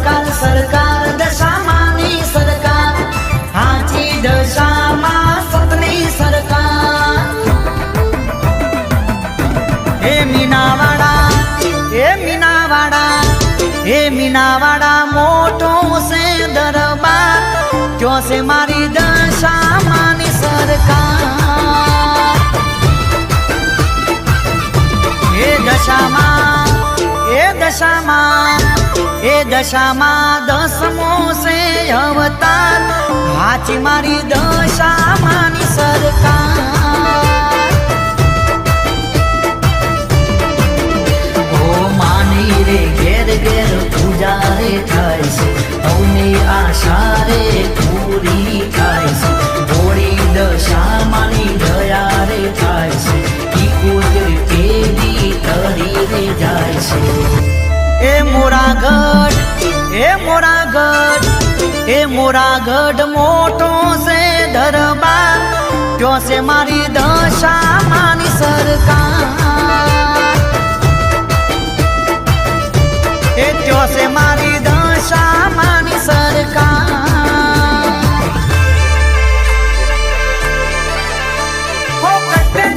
सरकार सरकार दशामानी सरकार हाची दशामा सतनी सरकार हे मीनावाड़ा हे मीनावाड़ा हे मीनावाड़ा मोटो से दरबार क्यों से मारी दशामानी सरकार हे दशामा ए दशामा दसमो से अवतार हाची मारी दशामानी सरकार ओ मानी रे घेर घेर पूजा रे थाय छे अवनी आशा रे पूरी थाय छे बोड़ी दशामानी दया रे थाय छे ई कोई पेड़ी तरी रे जाय छे ए मोरागढ़ ए मोरागढ़ मोटो से दरबार क्यों से मारी दशामानी सरकार